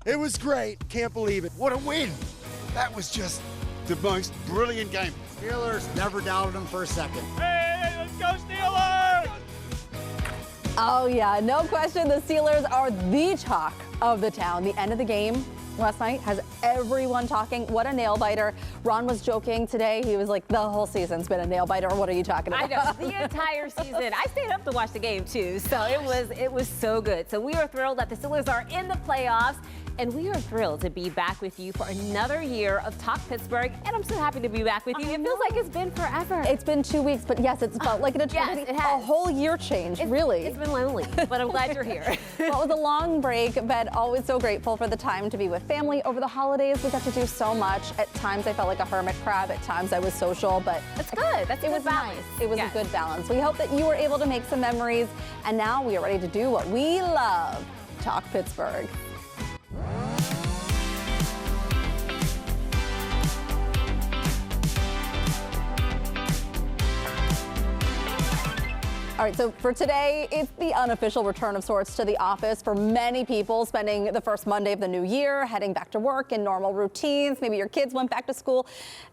It was great. Can't believe it. What a win. That was just the most brilliant game. Steelers never doubted them for a second. Hey, let's go Steelers! Oh yeah, no question, the Steelers are the talk of the town. The end of the game last night has everyone talking. What a nail biter. Ron was joking today. He was like, the whole season's been a nail biter. What are you talking about? I know, the entire season. I stayed up to watch the game too, so it was so good. So we are thrilled that the Steelers are in the playoffs. And we are thrilled to be back with you for another year of Talk Pittsburgh. And I'm so happy to be back with you. It feels like it's been forever. It's been 2 weeks, but yes, it's felt like an eternity. Yes, it has. A whole year change, really. It's been lonely, but I'm glad you're here. Well, it was a long break, but always so grateful for the time to be with family over the holidays. We got to do so much. At times I felt like a hermit crab. At times I was social, but that's good. That's a good balance. Nice. It was a good balance. We hope that you were able to make some memories. And now we are ready to do what we love, Talk Pittsburgh. All right, so for today, it's the unofficial return of sorts to the office for many people, spending the first Monday of the new year, heading back to work in normal routines. Maybe your kids went back to school,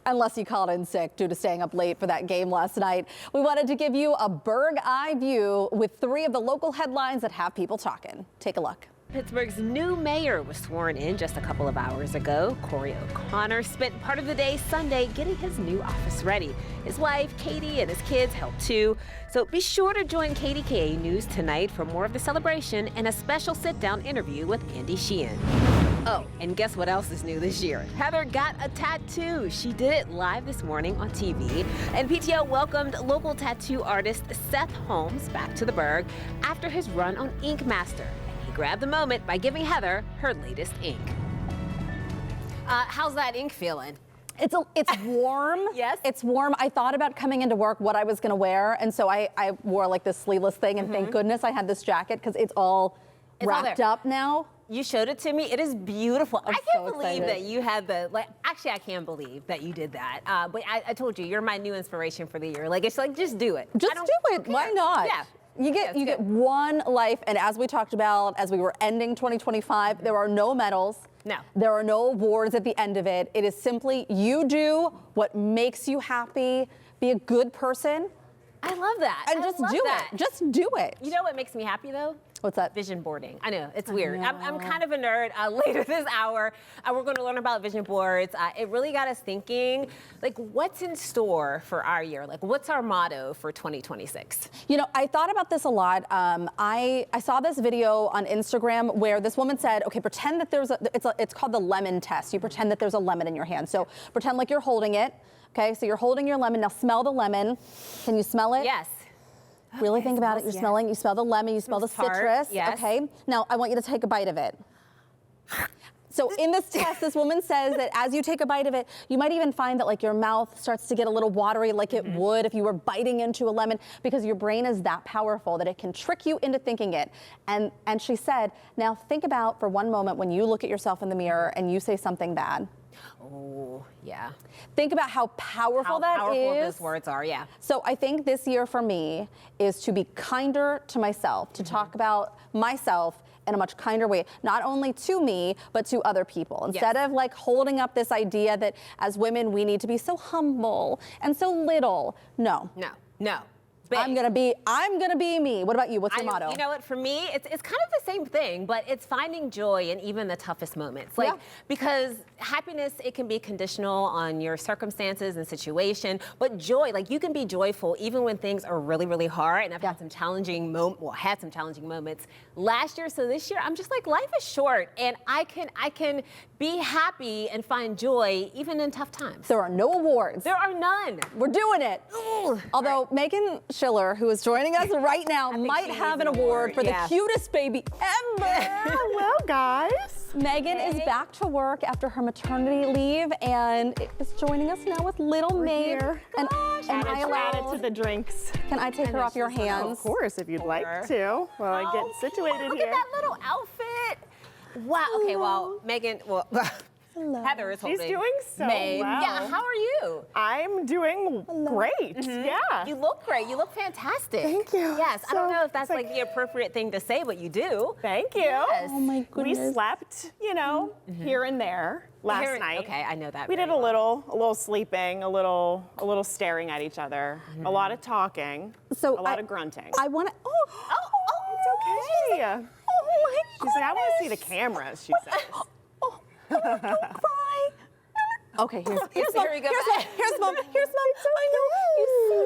unless you called in sick due to staying up late for that game last night. We wanted to give you a bird's eye view with 3 of the local headlines that have people talking. Take a look. Pittsburgh's new mayor was sworn in just a couple of hours ago. Corey O'Connor spent part of the day Sunday getting his new office ready. His wife, Katie, and his kids helped too. So be sure to join KDKA News tonight for more of the celebration and a special sit-down interview with Andy Sheehan. Oh, and guess what else is new this year? Heather got a tattoo. She did it live this morning on TV. And PTO welcomed local tattoo artist Seth Holmes back to the Burgh after his run on Ink Master. Grab the moment by giving Heather her latest ink. How's that ink feeling? It's warm. Yes. It's warm. I thought about coming into work what I was going to wear, and so I wore like this sleeveless thing, and thank goodness I had this jacket because it's all wrapped up now. You showed it to me. It is beautiful. I can't believe excited. that you had actually, I can't believe that you did that. But I told you, you're my new inspiration for the year. It's like, just do it. Just do it. Why not? Yeah. You get one life, and as we talked about, as we were ending 2025, there are no medals. No. There are no awards at the end of it. It is simply you do what makes you happy, be a good person. I love that. And just do it. Just do it. You know what makes me happy though? What's that? Vision boarding. I know, it's weird. I'm kind of a nerd. Later this hour, we're going to learn about vision boards. It really got us thinking, what's in store for our year? What's our motto for 2026? You know, I thought about this a lot. I saw this video on Instagram where this woman said, okay, pretend that it's called the lemon test. You pretend that there's a lemon in your hand. So pretend like you're holding it. Okay, so you're holding your lemon. Now smell the lemon. Can you smell it? Yes. Really think about it. You're smelling. You smell the lemon. You smell the citrus. Yes. Okay. Now I want you to take a bite of it. So in this test, this woman says that as you take a bite of it, you might even find that your mouth starts to get a little watery like it would if you were biting into a lemon, because your brain is that powerful that it can trick you into thinking it. And she said, now think about for one moment when you look at yourself in the mirror and you say something bad. Oh, yeah. Think about how powerful that is. How powerful those words are, yeah. So I think this year for me is to be kinder to myself, to talk about myself in a much kinder way, not only to me, but to other people. Instead of holding up this idea that as women, we need to be so humble and so little. No. Big. I'm gonna be me. What about you? What's your motto? You know what? For me, it's kind of the same thing, but it's finding joy in even the toughest moments. Because happiness, it can be conditional on your circumstances and situation, but joy, you can be joyful even when things are really, really hard. And I've had some challenging moments last year. So this year, I'm just life is short, and I can be happy and find joy even in tough times. There are no awards. There are none. We're doing it. Ooh. Although Megan Schiller, who is joining us right now, might have an award for the cutest baby ever. Hello, guys. Megan is back to work after her maternity leave and is joining us now with little Meg. And I added to the drinks. Can I take her off your hands? Of course, if you'd like to. While I get situated look here. Look at that little outfit. Wow. Okay, well, Megan, Heather is holding She's doing so May. well. Yeah, how are you? I'm doing great. Yeah. You look great. You look fantastic. Thank you. Yes, I don't So, know if that's it's like the appropriate thing to say, but you do. Thank you. Yes. Oh my We goodness. slept, here and there last night. Okay, I know that. We very did a well. little sleeping, a little staring at each other, a lot of talking, So a lot of grunting. I want to. It's okay. Oh my She's like, I want to see the cameras, she says. Don't cry. Okay, here's mom. Here you go. Here's mom. Here's mom. I know. You see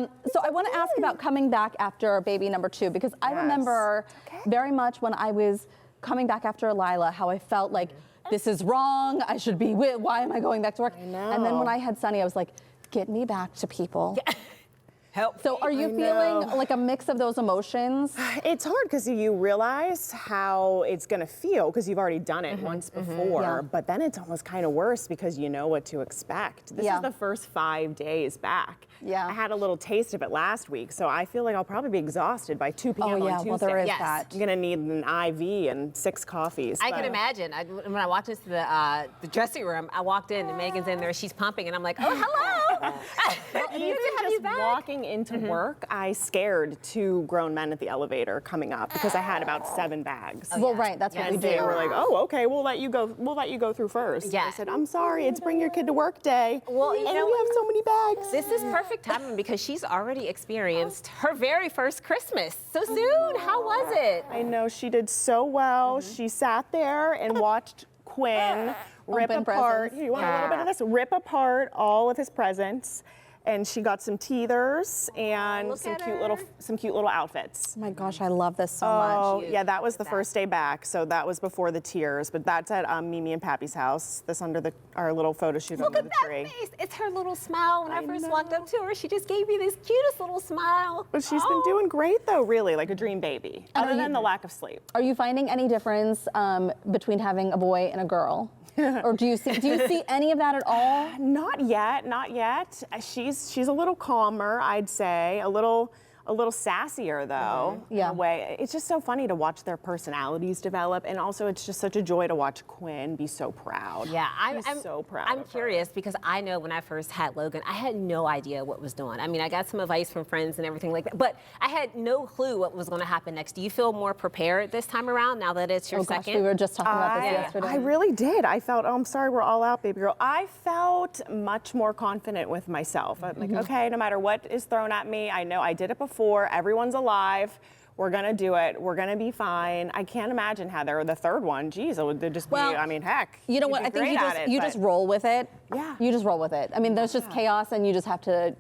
her. So I want to ask about coming back after baby number 2 because I Yes. remember very much when I was coming back after Lila how I felt like this is wrong. I should be with. Why am I going back to work? And then when I had Sunny, I was like, get me back to people. Help. So are you feeling like a mix of those emotions? It's hard because you realize how it's going to feel because you've already done it once before, Yeah. but then it's almost kind of worse because you know what to expect. This Yeah. is the first 5 days back. Yeah. I had a little taste of it last week, so I feel like I'll probably be exhausted by 2 p.m. Oh on yeah, Tuesday. well there is Yes. that. I'm going to need an IV and 6 coffees. I but- can imagine. When I walked into the dressing room, I walked in and Megan's in there. She's pumping, and I'm like, oh, hello. Even just walking into work, I scared 2 grown men at the elevator coming up because I had about 7 bags. Well, right, that's what we And do. they were like, "Oh, okay, we'll let you go. We'll let you go through first." Yeah. I said, "I'm sorry, it's bring your kid to work day." Well, you and know we what? have so many bags. This is perfect timing because she's already experienced her very first Christmas so soon. How was it? I know she did so well. She sat there and watched Quinn rip Open apart. presents. You want a little bit of this? Rip apart all of his presents. And she got some teethers and look some at cute her. little outfits. Oh my gosh, I love this so Oh, much. yeah, that was the first day back, so that was before the tears. But that's at Mimi and Pappy's house. This under our little photo shoot Look under at the that tree. face. It's her little smile. When I first walked up to her, she just gave me this cutest little smile. But she's been doing great though, really, like a dream baby. And Other are than you- the lack of sleep. Are you finding any difference between having a boy and a girl? Or do you see any of that at all? Not yet, not yet. She's a little calmer, I'd say, a little sassier though, in Yeah. a way. It's just so funny to watch their personalities develop, and also it's just such a joy to watch Quinn be so proud. Yeah, I'm so proud. I'm of her. curious because I know when I first had Logan, I had no idea what was doing. I mean, I got some advice from friends and everything like that, but I had no clue what was going to happen next. Do you feel more prepared this time around now that it's your Oh gosh, second? we were just talking about this yesterday. I really did. I felt, oh, I'm sorry, we're all out, baby girl. I felt much more confident with myself. I'm like, okay, no matter what is thrown at me, I know I did it before. Everyone's alive. We're gonna do it. We're gonna be fine. I can't imagine, Heather, the third one. Geez, it would just be, Well, I mean, heck. You know you'd what? be I think great at it, you but- just roll with it. Yeah. You just roll with it. I mean, there's just chaos, and you just have to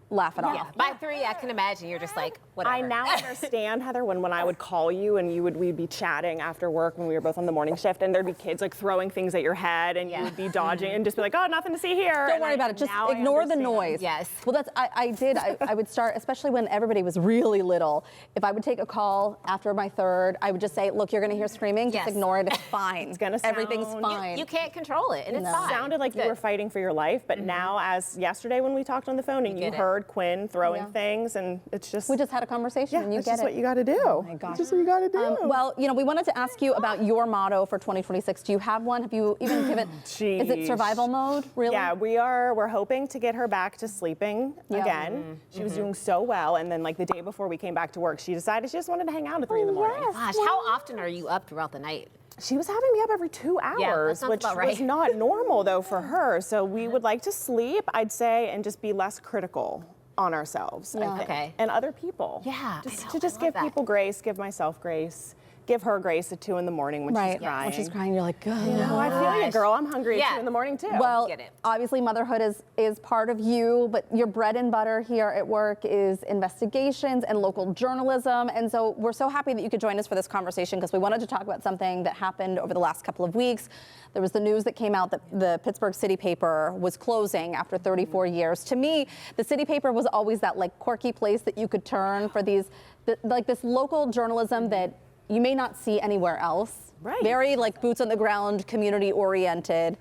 laugh it Yeah. off. By 3, I can imagine you're just like, whatever. I now understand, Heather, when I would call you and we'd be chatting after work when we were both on the morning shift, and there'd be kids like throwing things at your head, and you would be dodging and just be like, oh, nothing to see here. Don't And worry about it. Just now I ignore the understand. noise. Yes. Well, that's I would start, especially when everybody was really little. If I would take a call after my third, I would just say, "Look, you're going to hear screaming. Yes. Just ignore it. It's fine. It's gonna Everything's sound- fine." You can't control it, and it's No. fine. Sounded like It's you good. were fighting for your life, but now, as yesterday when we talked on the phone and you get it. heard Quinn throwing Yeah. things, and it's just We just had a conversation, yeah, and you that's get just it. what you got to do. Oh my gosh. That's just what you got to do. Well, we wanted to ask you about your motto for 2026. Do you have one? Have you even given? Is it Jeez. survival mode? Really? Yeah, we're hoping to get her back to sleeping Yeah. again. She was doing so well, and then like the day before we came back to work, she decided she just wanted to hang out at 3 in the morning. Gosh, how often are you up throughout the night? She was having me up every 2 Yeah, that hours, sounds which about right. was not normal though for her. So we would like to sleep, I'd say, and just be less critical on ourselves, I Yeah. think, Okay. and other people. Yeah, I just know, to just I love give that. people grace, give myself grace, give her grace at 2 in the morning when Right. she's crying. When she's crying, you're like, good. No, I feel you, girl. I'm hungry at Yeah. 2 in the morning too. Well, Get it. obviously motherhood is part of you, but your bread and butter here at work is investigations and local journalism. And so we're so happy that you could join us for this conversation because we wanted to talk about something that happened over the last couple of weeks. There was the news that came out that the Pittsburgh City Paper was closing after 34 years. To me, the City Paper was always that like quirky place that you could turn for these, like this local journalism that you may not see anywhere else. Right. Very like boots on the ground, community oriented.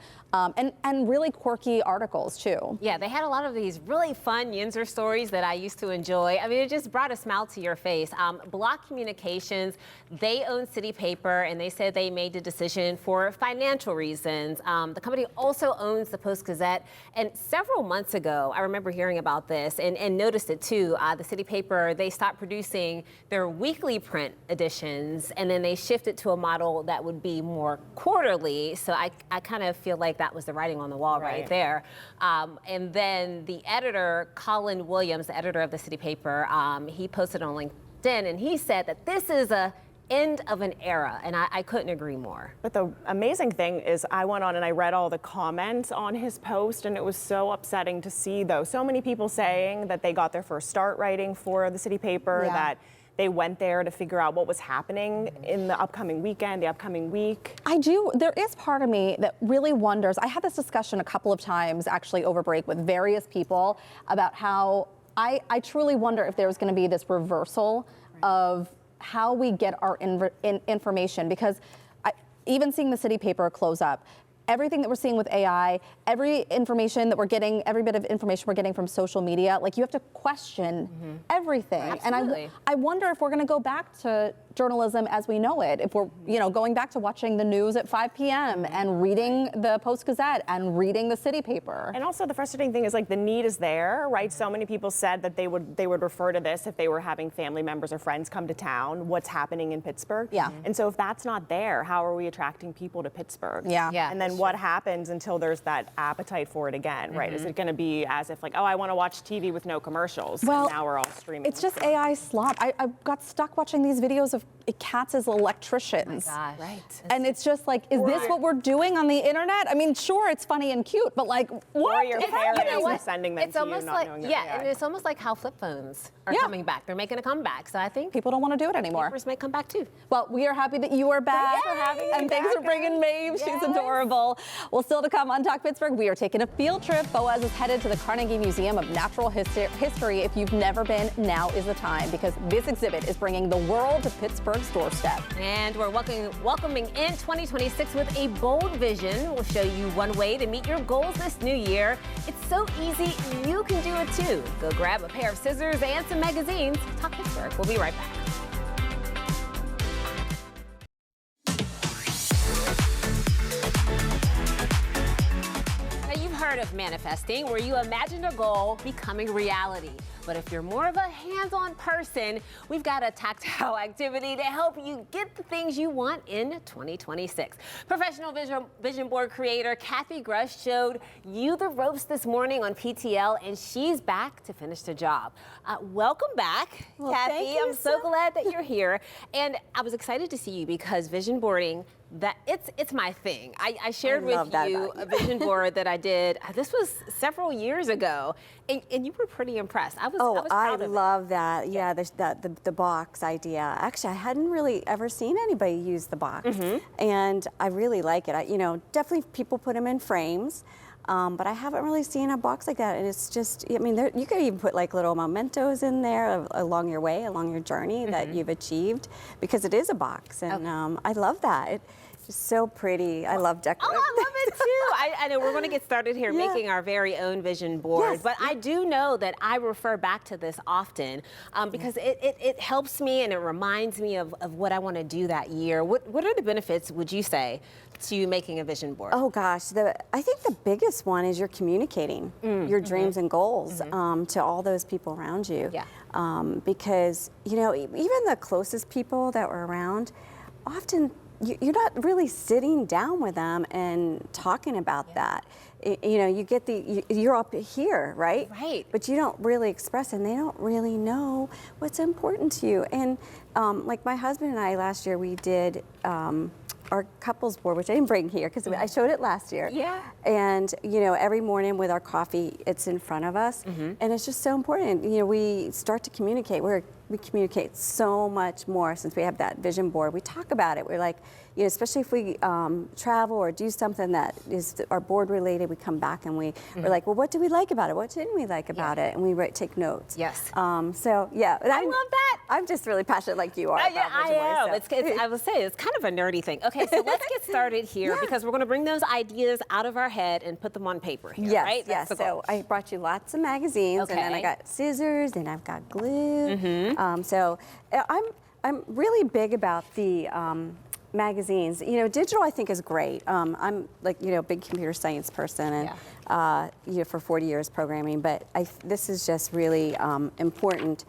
and really quirky articles too. Yeah, they had a lot of these really fun Yinzer stories that I used to enjoy. I mean, it just brought a smile to your face. Block Communications, they own City Paper, and they said they made the decision for financial reasons. The company also owns the Post-Gazette, and several months ago, I remember hearing about this and noticed it too. The City Paper, they stopped producing their weekly print editions, and then they shifted to a model that would be more quarterly. So I kind of feel like that was the writing on the wall right there. And then the editor, Colin Williams, the editor of the City Paper, he posted on LinkedIn, and he said that this is a end of an era, and I couldn't agree more. But the amazing thing is I went on and I read all the comments on his post, and it was so upsetting to see, though, so many people saying that they got their first start writing for the City Paper, that they went there to figure out what was happening in the upcoming weekend, the upcoming week. There is part of me that really wonders. I had this discussion a couple of times actually over break with various people about how I truly wonder if there's going to be this reversal of how we get our information, because even seeing the City Paper close up, everything that we're seeing with AI, every information that we're getting, every bit of information we're getting from social media, like you have to question everything. Absolutely. And I wonder if we're going to go back to journalism as we know it, if we're going back to watching the news at 5 p.m. and reading the Post-Gazette and reading the City Paper. And also the frustrating thing is like the need is there, right? So many people said that they would refer to this if they were having family members or friends come to town, what's happening in Pittsburgh. Yeah. And so if that's not there, how are we attracting people to Pittsburgh? Yeah. And then what happens until there's that appetite for it again, right? Is it going to be as if like, oh, I want to watch TV with no commercials, Well, and now we're all streaming? It's just AI slop. I got stuck watching these videos of cats as electricians. Oh my gosh. Right. And it's just like, is this what we're doing on the internet? I mean, sure, it's funny and cute, but like, what? Or your is parents happening? and sending them It's to almost you, not like, knowing that yeah, they are. and it's almost like how flip phones are Yeah. coming back. They're making a comeback. So I think People don't want to do it anymore. papers may come back too. Well, we are happy that you are back. for having me And thanks back, for bringing Maeve. She's Yes. adorable. Well, still to come on Talk Pittsburgh, we are taking a field trip. Boaz is headed to the Carnegie Museum of Natural History. If you've never been, now is the time, because this exhibit is bringing the world to Pittsburgh's doorstep. And we're welcoming in 2026 with a bold vision. We'll show you one way to meet your goals this new year. It's so easy, you can do it too. Go grab a pair of scissors and some magazines. Talk Pittsburgh. We'll be right back. Now, you've heard of manifesting, where you imagine a goal becoming reality. But if you're more of a hands-on person, we've got a tactile activity to help you get the things you want in 2026. Professional vision board creator Kathy Grush showed you the ropes this morning on PTL, and she's back to finish the job. Welcome back, Well, Kathy. thank you I'm so glad that you're here. And I was excited to see you because vision boarding, it's my thing. I shared with you a vision board that I did. This was several years ago, and you were pretty impressed. I was proud of it. Love that. Yeah, the box idea. Actually, I hadn't really ever seen anybody use the box, and I really like it. Definitely people put them in frames. But I haven't really seen a box like that, and it's just, I mean, you could even put like little mementos in there along your way, along your journey that you've achieved, because it is a box, and I love that. It's just so pretty. I love decorating. Oh, I love it too. I know we're going to get started here making our very own vision board, Yes. but I do know that I refer back to this often because it helps me and it reminds me of what I want to do that year. What are the benefits, would you say, to making a vision board? Oh gosh, I think the biggest one is you're communicating your dreams and goals to all those people around you. Yeah. Because even the closest people that were around, often you're not really sitting down with them and talking about that. You get you're up here, right? Right. But you don't really express it, and they don't really know what's important to you. And like my husband and I last year, we did our couples board, which I didn't bring here because I showed it last year. Yeah. And every morning with our coffee, it's in front of us, and it's just so important. We start to communicate. We're we communicate so much more since we have that vision board. We talk about it. We're like, you know, especially if we travel or do something that is our board related, we come back and we're like, well, what did we like about it? What didn't we like about it? And we take notes. Yes. So yeah, I love that. I'm just really passionate like you are. Yeah, I am. So. I will say it's kind of a nerdy thing. Okay, so let's get started here because we're going to bring those ideas out of our head and put them on paper here, yes, right? Yes. That's the goal. So I brought you lots of magazines, and then I got scissors, and I've got glue. So I'm really big about the magazines. You know, digital I think is great. I'm like, you know, a big computer science person, and you know, for 40 years programming. But this is just really important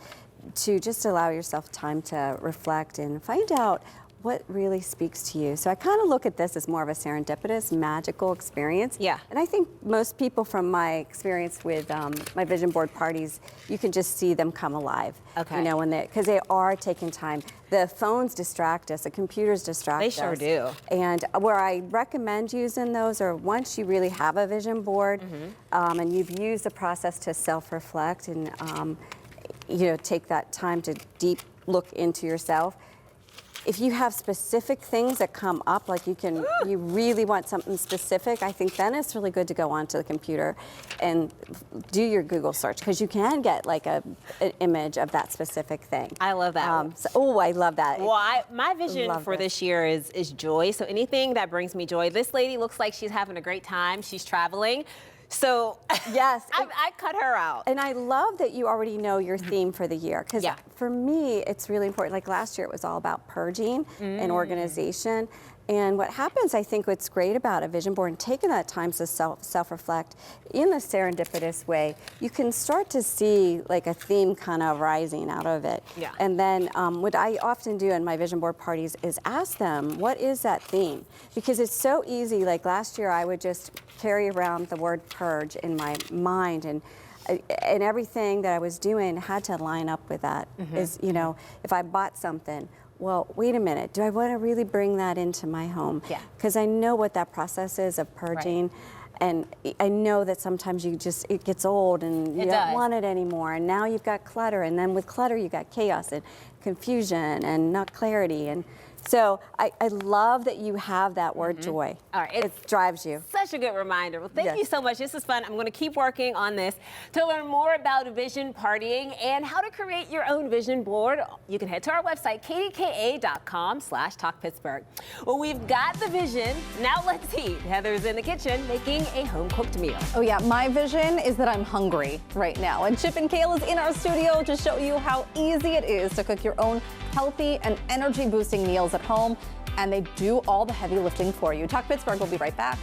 to just allow yourself time to reflect and find out what really speaks to you. So I kind of look at this as more of a serendipitous, magical experience. Yeah. And I think most people from my experience with my vision board parties, you can just see them come alive. Okay. You know, because they are taking time. The phones distract us, the computers distract us. They sure do. And where I recommend using those are once you really have a vision board and you've used the process to self-reflect and you know, take that time to deep look into yourself. If you have specific things that come up, like you really want something specific, I think then it's really good to go onto the computer and do your Google search, because you can get like an image of that specific thing. I love that. I love that. Well, my vision for this year is joy. So anything that brings me joy. This lady looks like she's having a great time. She's traveling. So yes, I cut her out. And I love that you already know your theme for the year, because for me, it's really important. Like last year, it was all about purging and organization. And what happens, I think what's great about a vision board and taking that time to self-reflect in a serendipitous way, you can start to see like a theme kind of rising out of it. Yeah. And then what I often do in my vision board parties is ask them, what is that theme? Because it's so easy. Like last year, I would just carry around the word purge in my mind, and everything that I was doing had to line up with that. Is, you know, if I bought something, well, wait a minute, do I want to really bring that into my home? Yeah. Because I know what that process is of purging. And I know that sometimes it gets old and you don't want it anymore. And now you've got clutter. And then with clutter, you've got chaos and confusion and not clarity. And so I love that you have that word joy. All right. It drives you. Such a good reminder. Well, thank you so much. This is fun. I'm going to keep working on this. To learn more about vision partying and how to create your own vision board, you can head to our website, kdka.com/talkpittsburgh. Well, we've got the vision. Now let's eat. Heather's in the kitchen making a home-cooked meal. Oh yeah, my vision is that I'm hungry right now. And Chip and Kale is in our studio to show you how easy it is to cook your own healthy and energy-boosting meals at home. And they do all the heavy lifting for you. Talk Pittsburgh will be right back.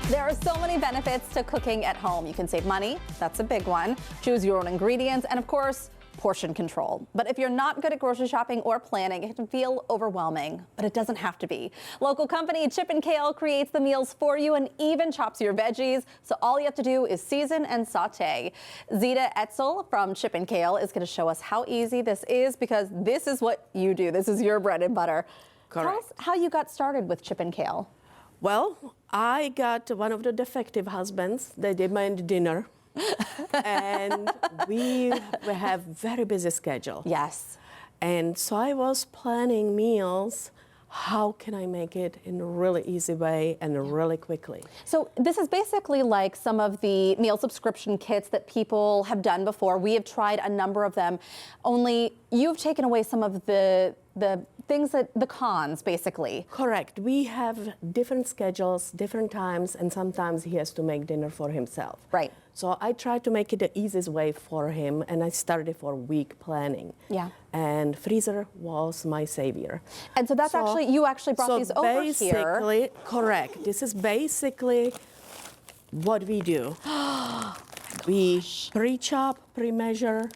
There are so many benefits to cooking at home. You can save money, that's a big one. Choose your own ingredients, and of course, portion control. But if you're not good at grocery shopping or planning, it can feel overwhelming, but it doesn't have to be. Local company Chip and Kale creates the meals for you and even chops your veggies. So all you have to do is season and saute. Zita Etzel from Chip and Kale is going to show us how easy this is, because this is what you do. This is your bread and butter. Correct. Tell us how you got started with Chip and Kale. Well, I got one of the defective husbands. They demand dinner. And we have very busy schedule. Yes. And so I was planning meals. How can I make it in a really easy way and really quickly? So this is basically like some of the meal subscription kits that people have done before. We have tried a number of them, only you've taken away some of the things that the cons, basically. Correct. We have different schedules, different times, and sometimes he has to make dinner for himself. Right. So I tried to make it the easiest way for him, and I started for week planning. Yeah. And freezer was my savior. And so that's you actually brought these over here. Basically, correct. This is basically what we do. We pre-chop, pre-measure,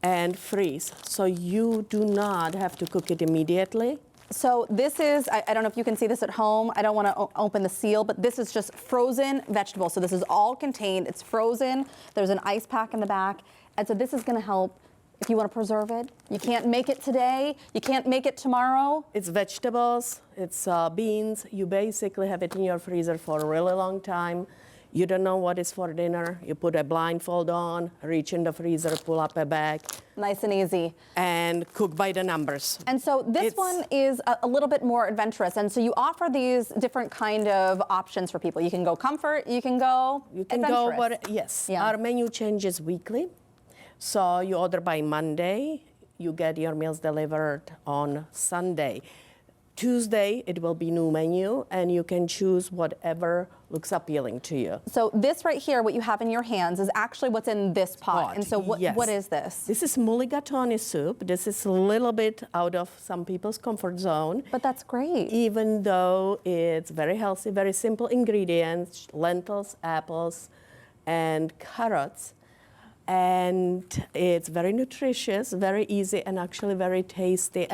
and freeze. So you do not have to cook it immediately. So this is, I don't know if you can see this at home. I don't want to open the seal, but this is just frozen vegetables. So this is all contained. It's frozen. There's an ice pack in the back. And so this is going to help if you want to preserve it? You can't make it today. You can't make it tomorrow. It's vegetables, it's beans. You basically have it in your freezer for a really long time. You don't know what is for dinner. You put a blindfold on, reach in the freezer, pull up a bag. Nice and easy. And cook by the numbers. And so this one is a little bit more adventurous. And so you offer these different kind of options for people. You can go comfort, you can go adventurous. Yes. Yeah. Our menu changes weekly. So you order by Monday, you get your meals delivered on Sunday. Tuesday, it will be new menu, and you can choose whatever looks appealing to you. So this right here, what you have in your hands, is actually what's in this pot. And so what is this? This is mulligatawny soup. This is a little bit out of some people's comfort zone. But that's great. Even though it's very healthy, very simple ingredients, lentils, apples, and carrots. And it's very nutritious, very easy, and actually very tasty.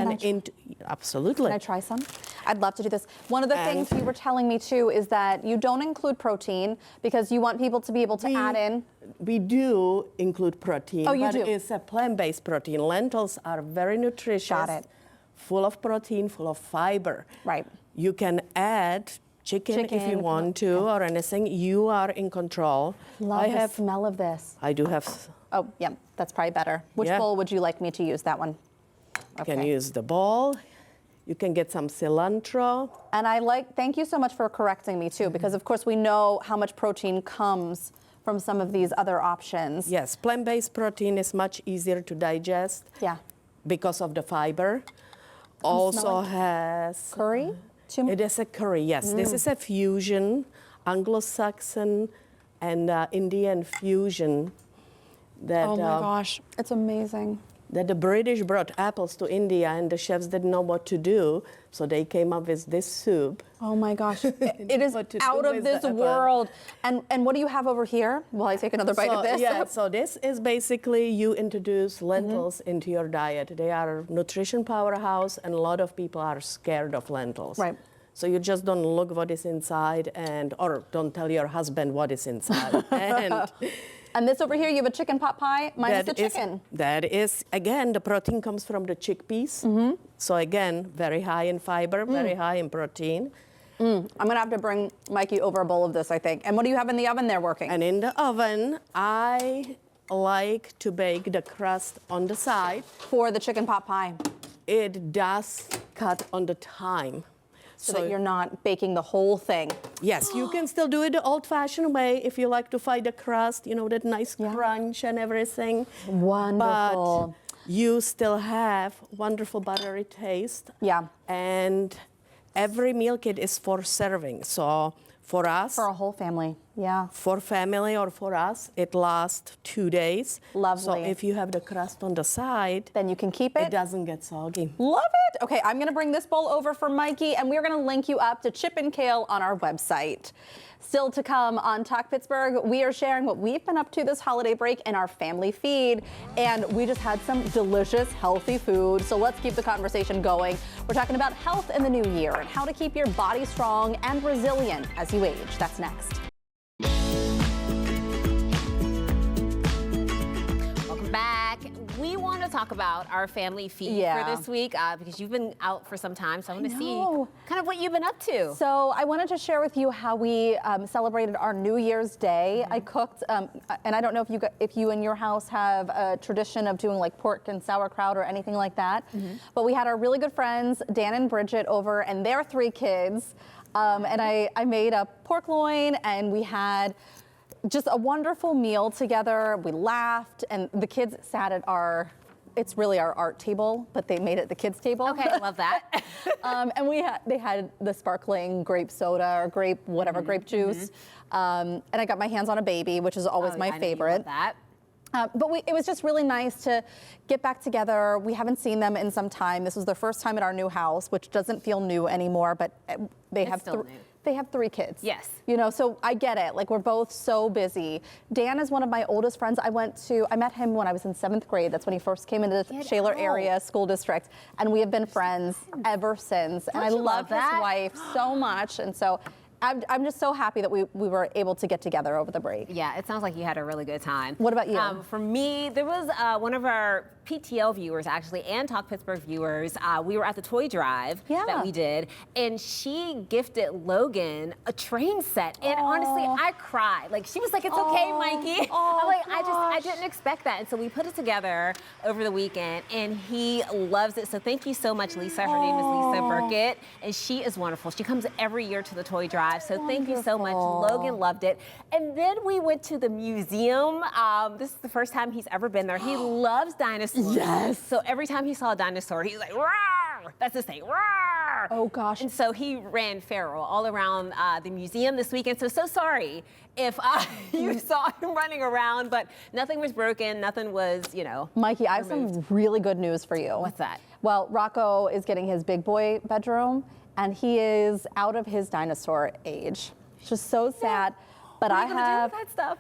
Absolutely. Can I try some? I'd love to do this. One of the things you were telling me too is that you don't include protein because you want people to be able to add in. We do include protein, Oh, you but do? it's a plant-based protein. Lentils are very nutritious. Got it. Full of protein, full of fiber. Right. You can add chicken if you want to, or anything. You are in control. Love the smell of this. I do have. Oh, yeah, that's probably better. Which bowl would you like me to use? That one? You can use the bowl. You can get some cilantro. And thank you so much for correcting me too, because of course we know how much protein comes from some of these other options. Yes, plant-based protein is much easier to digest. Yeah. Because of the fiber. Also has curry. It is a curry, yes. This is a fusion, Anglo-Saxon and Indian fusion. That, oh my gosh, it's amazing. That the British brought apples to India and the chefs didn't know what to do, so they came up with this soup. Oh my gosh, it is out of this world. And what do you have over here? While I take another bite of this. Yeah, so this is basically you introduce lentils into your diet. They are a nutrition powerhouse, and a lot of people are scared of lentils. Right. So you just don't look what is inside, or don't tell your husband what is inside. And this over here, you have a chicken pot pie minus the chicken. That is, again, the protein comes from the chickpeas. So again, very high in fiber, very high in protein. I'm gonna have to bring Mikey over a bowl of this, I think. And what do you have in the oven there working? And in the oven, I like to bake the crust on the side. For the chicken pot pie. It does cut on the time. So that you're not baking the whole thing. Yes, you can still do it the old-fashioned way if you like to find the crust, you know, that nice crunch and everything. Wonderful. But you still have wonderful buttery taste. Yeah. And every meal kit is for serving. So for us. For a whole family, yeah. For family or for us, it lasts 2 days. Lovely. So if you have the crust on the side, then you can keep it. It doesn't get soggy. Love it. Okay, I'm gonna bring this bowl over for Mikey, and we're gonna link you up to Chip and Kale on our website. Still to come on Talk Pittsburgh, we are sharing what we've been up to this holiday break in our family feed. And we just had some delicious, healthy food. So let's keep the conversation going. We're talking about health in the new year and how to keep your body strong and resilient as you age. That's next. Welcome back. We want to talk about our family feed for this week because you've been out for some time, so I want to see kind of what you've been up to. So I wanted to share with you how we celebrated our New Year's Day. I cooked, and I don't know if you in your house have a tradition of doing like pork and sauerkraut or anything like that, but we had our really good friends, Dan and Bridget, over and their 3 kids, and I made a pork loin, and we had just a wonderful meal together. We laughed, and the kids sat at it's really our art table, but they made it the kids' table. Okay, I love that. And they had the sparkling grape soda or grape juice. And I got my hands on a baby, which is always my favorite. That. But it was just really nice to get back together. We haven't seen them in some time. This was their first time at our new house, which doesn't feel new anymore, but they have 3 kids. Yes. You know, so I get it. Like, we're both so busy. Dan is one of my oldest friends. I met him when I was in 7th grade. That's when he first came into the Shaler area school district. And we have been friends ever since. And I love his wife so much. And so I'm just so happy that we were able to get together over the break. Yeah, it sounds like you had a really good time. What about you? For me, there was one of our PTL viewers actually and Talk Pittsburgh viewers. We were at the toy drive that we did, and she gifted Logan a train set. And honestly, I cried. Like, she was like, "It's okay, Mikey." I'm like, I didn't expect that. And so we put it together over the weekend, and he loves it. So thank you so much, Lisa. Her name is Lisa Burkett, and she is wonderful. She comes every year to the toy drive. So thank you so much. Logan loved it. And then we went to the museum. This is the first time he's ever been there. He loves dinosaurs. Yes. So every time he saw a dinosaur, he's like, "Roar!" That's his thing, "Roar!" Oh gosh. And so he ran feral all around the museum this weekend. So sorry if you saw him running around, but nothing was broken, nothing was, Mikey, I have some really good news for you. What's that? Well, Rocco is getting his big boy bedroom, and he is out of his dinosaur age. It's just so sad. But What are I you gonna do have with that stuff?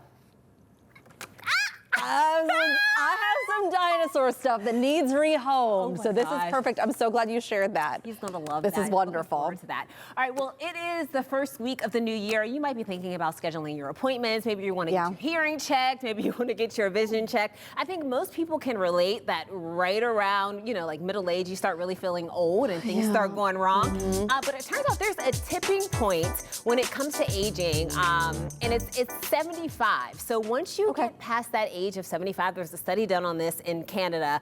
I have some dinosaur stuff that needs rehomed. So this is perfect. I'm so glad you shared that. He's gonna love this that. This is wonderful. Looking forward to that. All right, well, it is the first week of the new year. You might be thinking about scheduling your appointments. Maybe you want to get your hearing checked. Maybe you want to get your vision checked. I think most people can relate that right around, like middle age, you start really feeling old and things start going wrong. But it turns out there's a tipping point when it comes to aging, and it's 75. So once you get past that age of 75, there's a study done on this in Canada.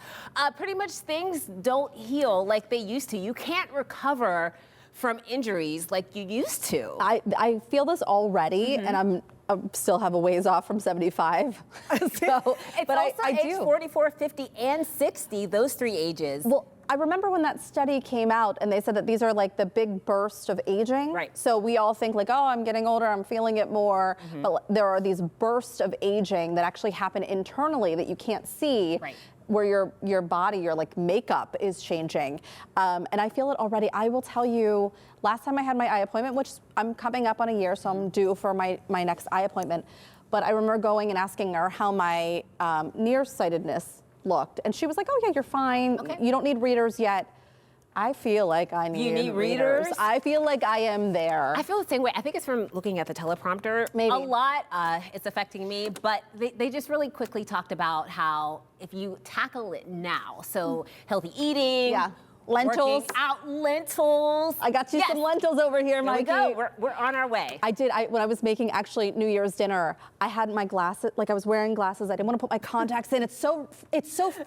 Pretty much things don't heal like they used to. You can't recover from injuries like you used to. I feel this already, and I still have a ways off from 75. It's but also I age do. 44, 50, and 60, those three ages. Well, I remember when that study came out and they said that these are like the big bursts of aging. Right. So we all think like, oh, I'm getting older, I'm feeling it more. But there are these bursts of aging that actually happen internally that you can't see. Right. Where your body, your like makeup is changing. And I feel it already. I will tell you, last time I had my eye appointment, which I'm coming up on a year, so I'm due for my next eye appointment. But I remember going and asking her how my nearsightedness looked. And she was like, oh yeah, you're fine. Okay. You don't need readers yet. I feel like I need, You need readers? I feel like I am there. I feel the same way. I think it's from looking at the teleprompter. Maybe. A lot, it's affecting me, but they just really quickly talked about how if you tackle it now, so healthy eating, lentils, working out, lentils. I got you some lentils over here, There Mikey. we go. We're on our way. I did. When I was making actually New Year's dinner, I had my glasses, like I was wearing glasses. I didn't want to put my contacts in. It's so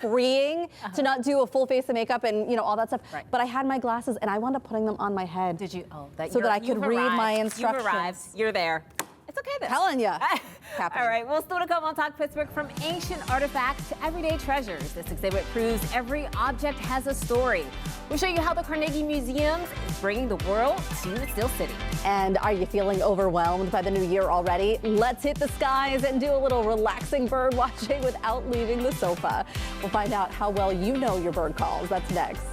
freeing to not do a full face of makeup and all that stuff. Right. But I had my glasses and I wound up putting them on my head. Did you? Oh, so that I could read my instructions. You've arrived. You're there. It's okay then. Telling you. All right, well, still to come on Talk Pittsburgh, from ancient artifacts to everyday treasures. This exhibit proves every object has a story. We'll show you how the Carnegie Museum is bringing the world to Steel City. And are you feeling overwhelmed by the new year already? Let's hit the skies and do a little relaxing bird watching without leaving the sofa. We'll find out how well you know your bird calls. That's next.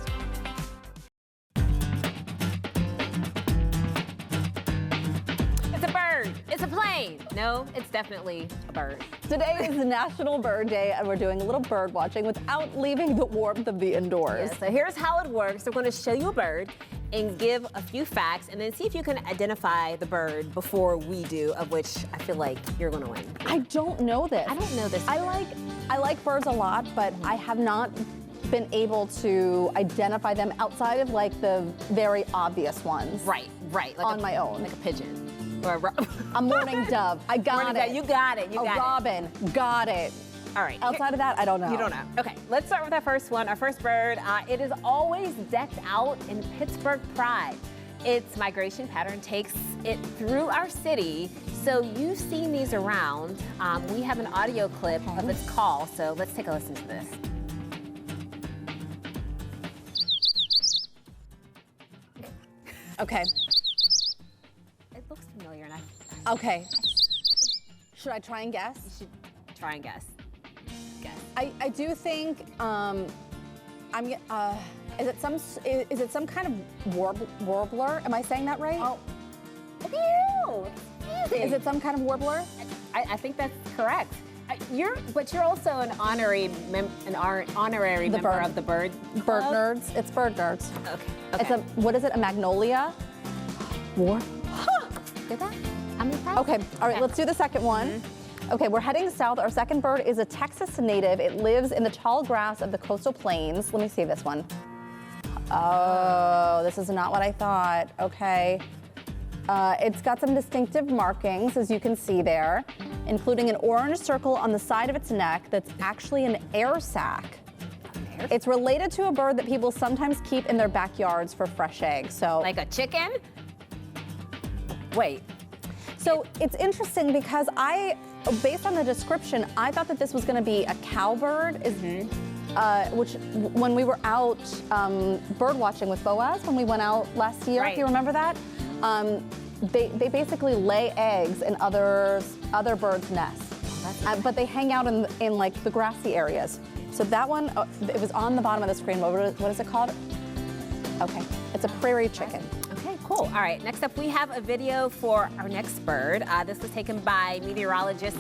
It's a bird. It's a plane. No, it's definitely a bird. Today is National Bird Day, and we're doing a little bird watching without leaving the warmth of the indoors. Yeah, so here's how it works. We're going to show you a bird and give a few facts, and then see if you can identify the bird before we do, of which I feel like you're going to win. I don't know this. I don't know this I either. like birds a lot, but I have not been able to identify them outside of like the very obvious ones. Right. Like on my own. Like a pigeon. Or a mourning dove. I got Morning it. dove. You got it. A robin. Got it. All right. Outside of that, I don't know. You don't know. Okay, let's start with our first one. Our first bird, it is always decked out in Pittsburgh pride. Its migration pattern takes it through our city, so you've seen these around. We have an audio clip of its call, so let's take a listen to this. Okay. It looks familiar, and Okay. Should I try and guess? you should try and guess. I do think is it some kind of warbler? Am I saying that right? Oh, Is it some kind of warbler? I think that's correct. But you're also an honorary member of the bird Bird club? nerds. It's bird nerds. Okay. It's what is it? A magnolia? Look at that. I'm impressed. Okay, all right, let's do the second one. Okay, we're heading south. Our second bird is a Texas native. It lives in the tall grass of the coastal plains. Let me see this one. Oh, this is not what I thought. Okay. It's got some distinctive markings, as you can see there, including an orange circle on the side of its neck that's actually an air sac. It's related to a bird that people sometimes keep in their backyards for fresh eggs. So, Like a chicken? Wait. So it's interesting because based on the description, I thought that this was going to be a cowbird, which when we were out bird watching with Boaz, when we went out last year, if you remember that, they basically lay eggs in other birds' nests, but they hang out in like the grassy areas. So that one, it was on the bottom of the screen. What is it called? Okay, it's a prairie chicken. Okay, cool. All right, next up we have a video for our next bird. This was taken by meteorologist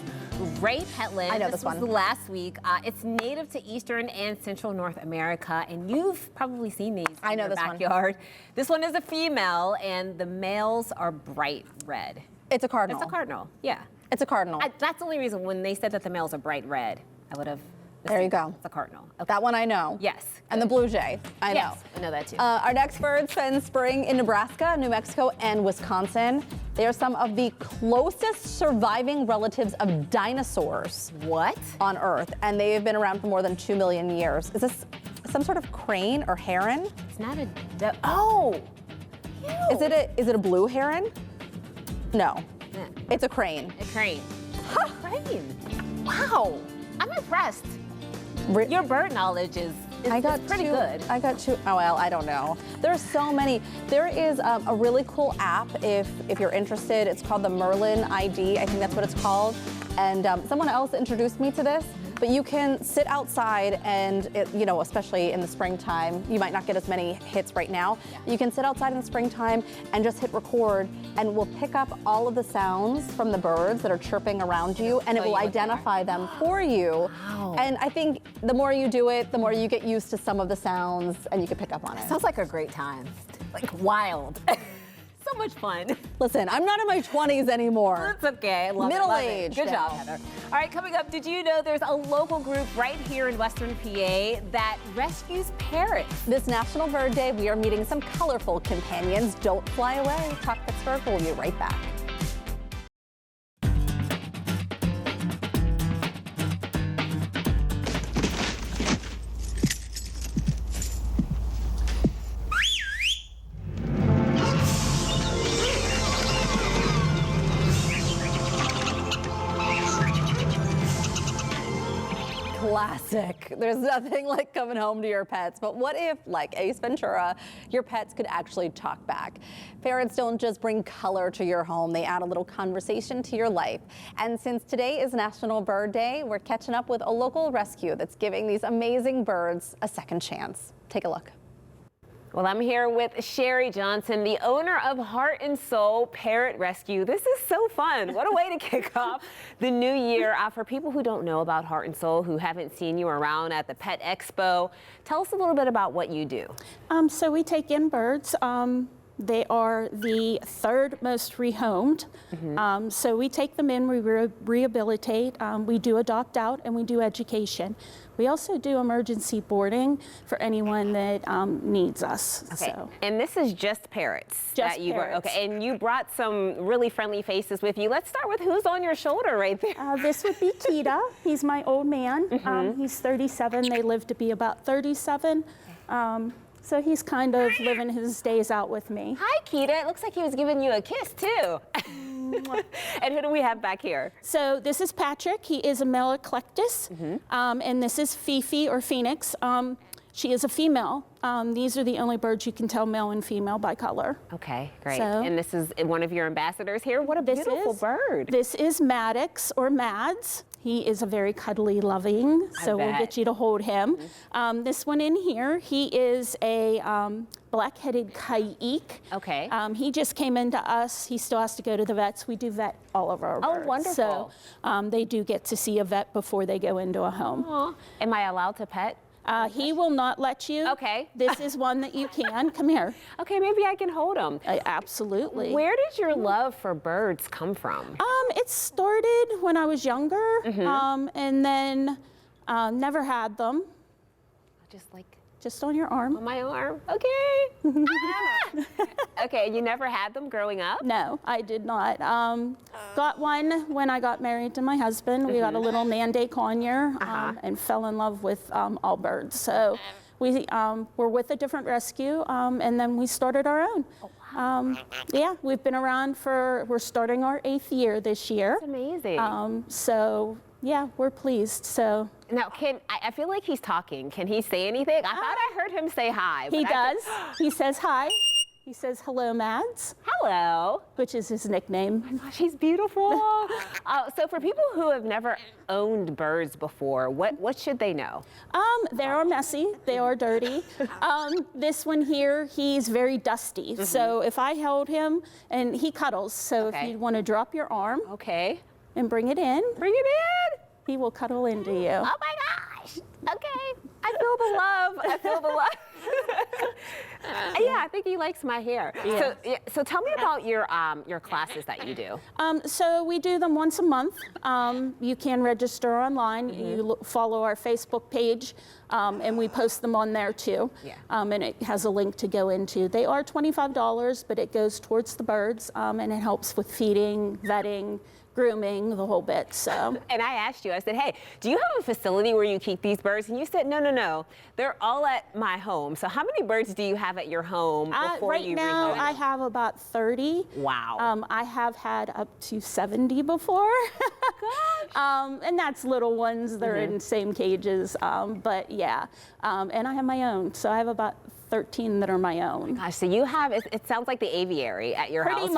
Ray Petland. I know this one. Was last week. It's native to Eastern and Central North America, and you've probably seen these in your backyard. This one is a female, and the males are bright red. It's a cardinal. It's a cardinal, yeah. It's a cardinal. That's the only reason when they said that the males are bright red, I would have. There you go. It's a cardinal. Okay. That one I know. Yes. And the blue jay, I know. Yes, I know that too. Our next bird spends spring in Nebraska, New Mexico, and Wisconsin. They are some of the closest surviving relatives of dinosaurs. What? On Earth, and they have been around for more than 2 million years. Is this some sort of crane or heron? It's not a. Oh. Ew. Is it a blue heron? No. Yeah. It's a crane. A crane. Huh. Crane. Wow. I'm impressed. Your bird knowledge is pretty good. I got two. Oh, well, I don't know. There are so many. There is a really cool app if you're interested. It's called the Merlin ID. I think that's what it's called. And someone else introduced me to this. But you can sit outside and, especially in the springtime, you might not get as many hits right now. Yeah. You can sit outside in the springtime and just hit record, and we'll pick up all of the sounds from the birds that are chirping around you, and it will identify them for you. Wow. And I think the more you do it, the more you get used to some of the sounds, and you can pick up on it. Sounds like a great time. Like wild. So much fun. Listen, I'm not in my 20s anymore. That's okay. I love Middle it. age. Good job, Heather. All right, coming up, did you know there's a local group right here in Western PA that rescues parrots? This National Bird Day, we are meeting some colorful companions. Don't fly away. Talk Pittsburgh. We'll be right back. Classic. There's nothing like coming home to your pets, but what if, like Ace Ventura, your pets could actually talk back? Parrots don't just bring color to your home, they add a little conversation to your life. And since today is National Bird Day, we're catching up with a local rescue that's giving these amazing birds a second chance. Take a look. Well, I'm here with Sherry Johnson, the owner of Heart and Soul Parrot Rescue. This is so fun. What a way to kick off the new year. For people who don't know about Heart and Soul, who haven't seen you around at the Pet Expo, tell us a little bit about what you do. So we take in birds. They are the third most rehomed. So we take them in, we rehabilitate, we do adopt out, and we do education. We also do emergency boarding for anyone that needs us. Okay, so. and this is just parrots. Just that you parrots. Okay, and you brought some really friendly faces with you. Let's start with who's on your shoulder right there. This would be Kita. He's my old man. He's 37. They live to be about 37. So he's kind of living his days out with me. Hi, Kita. It looks like he was giving you a kiss, too. And who do we have back here? So this is Patrick. He is a male eclectus. And this is Fifi, or Phoenix. She is a female. These are the only birds you can tell male and female by color. Okay, great. So, and this is one of your ambassadors here. What a beautiful bird. This is Maddox, or Mads. He is a very cuddly, loving, so we'll get you to hold him. This one in here, he is a black-headed Kaique. Okay. He just came into us. He still has to go to the vets. We do vet all of our birds. Oh, wonderful. So they do get to see a vet before they go into a home. Aww. Am I allowed to pet? He will not let you. Okay. This is one that you can. Come here. Okay, maybe I can hold him. Absolutely. Where did your love for birds come from? It started when I was younger, and then never had them. Just on your arm. On my arm? Okay. Okay, you never had them growing up? No, I did not. Got one when I got married to my husband. We got a little Nande conure and fell in love with all birds. So we were with a different rescue, and then we started our own. Yeah, we've been around we're starting our 8th year this year. That's amazing. So yeah, we're pleased. So now, I feel like he's talking. Can he say anything? I thought I heard him say hi. He does. He says hi. He says hello, Mads. Hello. Which is his nickname. Oh my gosh, he's beautiful. So for people who have never owned birds before, what should they know? They are messy. They are dirty. This one here, he's very dusty. So if I held him, and he cuddles, so if you want to drop your arm. And bring it in. Bring it in. He will cuddle into you. Oh my gosh. Okay. I feel the love. I feel the love. Yeah, I think he likes my hair. Yeah. So tell me about your classes that you do. So we do them once a month. You can register online. You follow our Facebook page, and we post them on there too. And it has a link to go into. They are $25, but it goes towards the birds, and it helps with feeding, vetting, grooming, the whole bit. So. And I asked you, I said, hey, do you have a facility where you keep these birds? And you said, no, they're all at my home. So how many birds do you have at your home before you Right now, rehome? I have about 30. Wow. I have had up to 70 before. And that's little ones. They're in the same cages. But yeah, and I have my own. So I have about 13 that are my own. Oh my gosh, so you have, it sounds like the aviary at your house.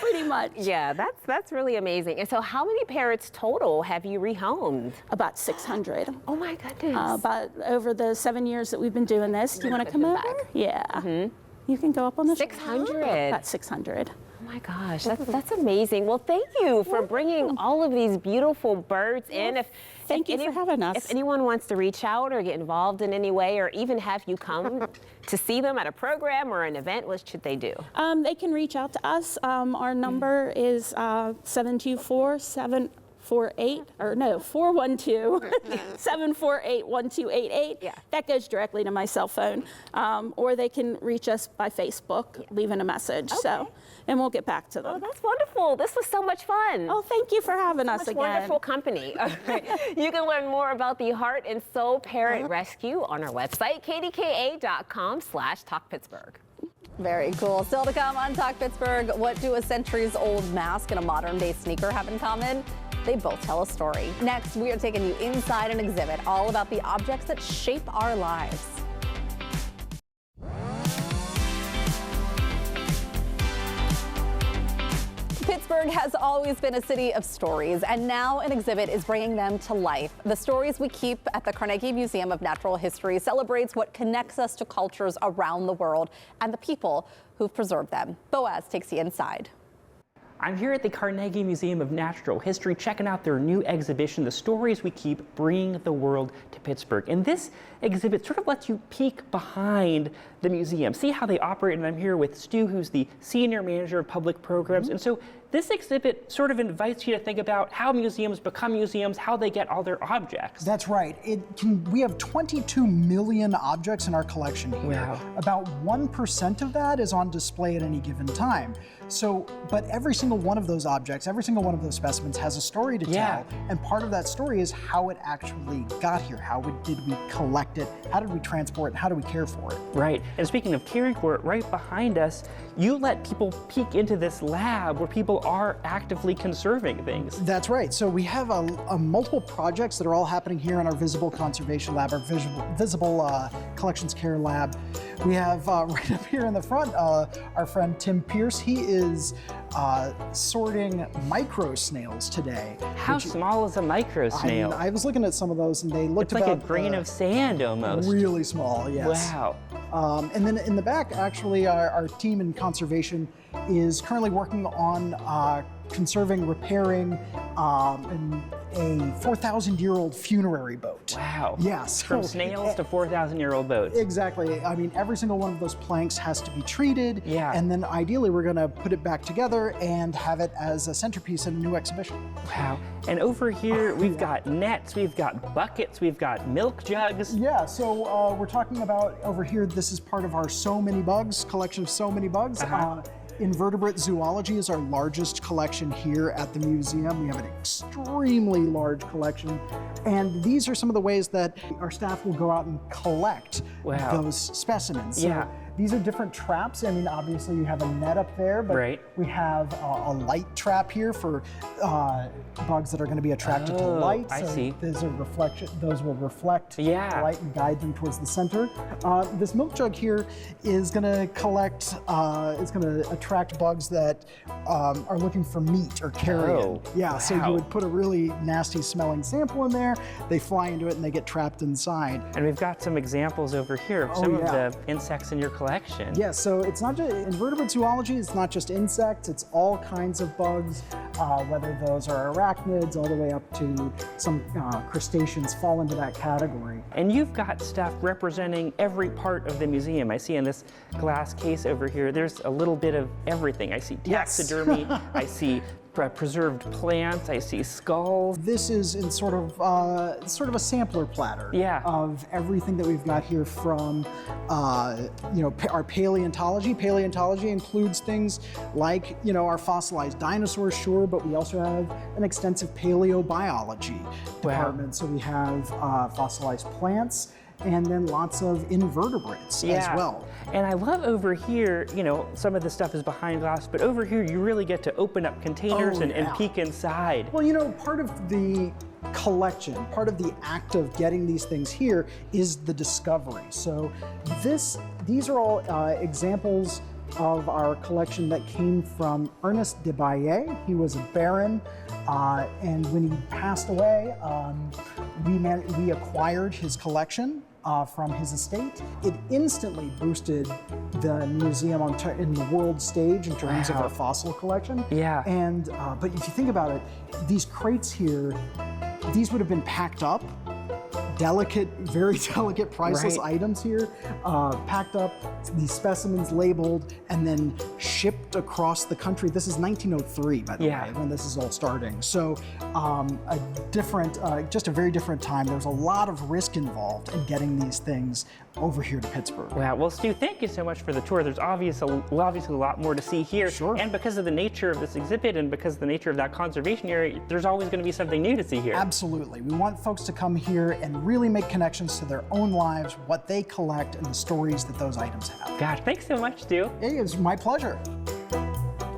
Pretty much. Yeah, that's really amazing. And so how many parrots total have you rehomed? About 600. Oh my goodness. About over the 7 years that we've been doing this. Do you want to come over? Yeah. You can go up on the 600. About 600. Oh my gosh, that's amazing. Well, thank you for bringing all of these beautiful birds in. Thank you for having us. If anyone wants to reach out or get involved in any way, or even have you come to see them at a program or an event, what should they do? They can reach out to us. Our number is 412-748-1288. Yeah. That goes directly to my cell phone. Or they can reach us by Facebook, leaving a message. So, and we'll get back to them. Oh, that's wonderful. This was so much fun. Oh, thank you for having us again. Wonderful company. You can learn more about the Heart and Soul Parrot Rescue on our website, kdka.com/talkpittsburgh. Very cool. Still to come on Talk Pittsburgh, what do a centuries-old mask and a modern-day sneaker have in common? They both tell a story. Next, we are taking you inside an exhibit all about the objects that shape our lives. Pittsburgh has always been a city of stories, and now an exhibit is bringing them to life. The stories we keep at the Carnegie Museum of Natural History celebrates what connects us to cultures around the world and the people who've preserved them. Boaz takes you inside. I'm here at the Carnegie Museum of Natural History checking out their new exhibition, The Stories We Keep, Bringing the World to Pittsburgh. And this exhibit sort of lets you peek behind the museum, see how they operate. And I'm here with Stu, who's the Senior Manager of Public Programs. And so this exhibit sort of invites you to think about how museums become museums, how they get all their objects. That's right. We have 22 million objects in our collection here. Wow. About 1% of that is on display at any given time. So, but every single one of those objects, every single one of those specimens has a story to tell. And part of that story is how it actually got here. How did we collect it? How did we transport it? How do we care for it? Right. And speaking of caring for it, right behind us, you let people peek into this lab where people are actively conserving things. That's right. So we have multiple projects that are all happening here in our Visible Conservation Lab, our Visible Collections Care Lab. We have right up here in the front, our friend Tim Pierce. He is sorting micro snails today. How small is a micro snail? I was looking at some of those and they looked like about a grain of sand almost. Really small, yes. Wow. And then in the back, actually, our team in conservation is currently working on conserving, repairing a 4,000-year-old funerary boat. Wow. Yeah. So, From snails to 4,000-year-old boats. Exactly. I mean, every single one of those planks has to be treated. Yeah. And then ideally, we're going to put it back together and have it as a centerpiece in a new exhibition. Wow. And over here, we've got nets, we've got buckets, we've got milk jugs. Yeah, so we're talking about over here, this is part of our So Many Bugs collection of So Many Bugs. Invertebrate zoology is our largest collection here at the museum. We have an extremely large collection. And these are some of the ways that our staff will go out and collect those specimens. So these are different traps. I mean, obviously you have a net up there, but we have a light trap here for bugs that are going to be attracted to light. I so see. Those will reflect light and guide them towards the center. This milk jug here is going to collect, it's going to attract bugs that are looking for meat or carrion. So you would put a really nasty smelling sample in there, they fly into it and they get trapped inside. And we've got some examples over here of some of the insects in your collection. Yeah, so it's not just invertebrate zoology, it's not just insects, it's all kinds of bugs, whether those are arachnids all the way up to some crustaceans fall into that category. And you've got stuff representing every part of the museum. I see in this glass case over here, there's a little bit of everything. I see taxidermy, I see preserved plants, I see skulls. This is in sort of a sampler platter of everything that we've got here from our paleontology. Paleontology includes things like our fossilized dinosaurs, sure, but we also have an extensive paleobiology department. So we have fossilized plants, and then lots of invertebrates as well. And I love over here, some of the stuff is behind glass, but over here you really get to open up containers and peek inside. Well, part of the collection, part of the act of getting these things here is the discovery. So these are all examples of our collection that came from Ernest de Baillet. He was a baron, and when he passed away, we acquired his collection from his estate. It instantly boosted the museum in the world stage in terms of our fossil collection. And but if you think about it, these crates here, these would have been packed up. Very delicate, priceless items here, packed up, these specimens labeled, and then shipped across the country. This is 1903, by the way, when this is all starting. So just a very different time. There's a lot of risk involved in getting these things over here to Pittsburgh. Wow, well, Stu, thank you so much for the tour. There's obviously a lot more to see here. Sure. And because of the nature of this exhibit and because of the nature of that conservation area, there's always going to be something new to see here. Absolutely. We want folks to come here and really make connections to their own lives, what they collect, and the stories that those items have. Gosh, thanks so much, Stu. Hey, it's my pleasure.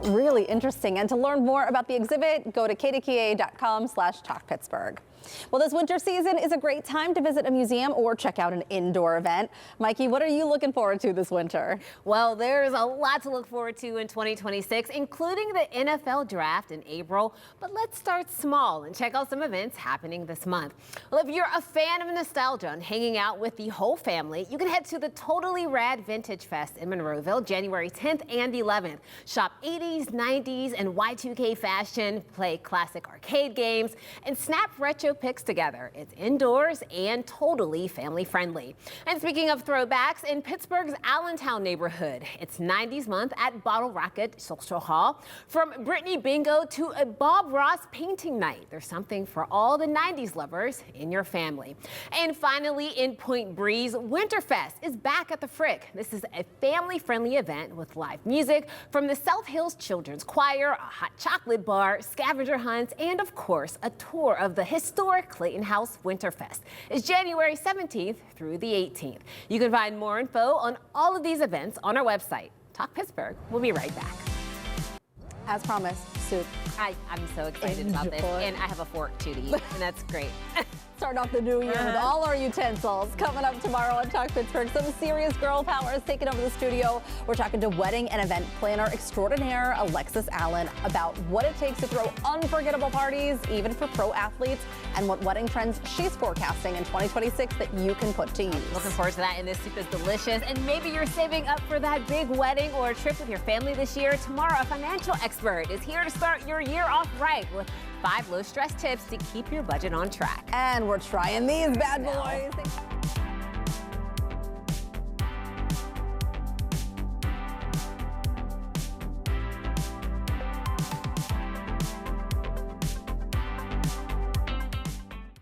Really interesting. And to learn more about the exhibit, go to kdka.com/talkpittsburgh. Well, this winter season is a great time to visit a museum or check out an indoor event. Mikey, what are you looking forward to this winter? Well, there's a lot to look forward to in 2026, including the NFL draft in April. But let's start small and check out some events happening this month. Well, if you're a fan of nostalgia and hanging out with the whole family, you can head to the Totally Rad Vintage Fest in Monroeville, January 10th and 11th. Shop 80s, 90s, and Y2K fashion, play classic arcade games, and snap retro pics together. It's indoors and totally family friendly. And speaking of throwbacks, in Pittsburgh's Allentown neighborhood, it's 90s month at Bottle Rocket Social Hall. From Britney Bingo to a Bob Ross painting night, there's something for all the 90s lovers in your family. And finally, in Point Breeze, Winterfest is back at the Frick. This is a family-friendly event with live music from the South Hills Children's Choir, a hot chocolate bar, scavenger hunts, and of course, a tour of the historic Clayton House Winterfest. It's January 17th through the 18th. You can find more info on all of these events on our website. Talk Pittsburgh. We'll be right back. As promised, soup. I'm so excited about this, and I have a fork too to eat, and that's great. starting off the new year with all our utensils. Coming up tomorrow on Talk Pittsburgh, some serious girl power is taking over the studio. We're talking to wedding and event planner extraordinaire Alexis Allen about what it takes to throw unforgettable parties, even for pro athletes, and what wedding trends she's forecasting in 2026 that you can put to use. Looking forward to that, and this soup is delicious. And maybe you're saving up for that big wedding or a trip with your family this year. Tomorrow, a financial expert is here to start your year off right with 5 low-stress tips to keep your budget on track. And we're trying these bad boys.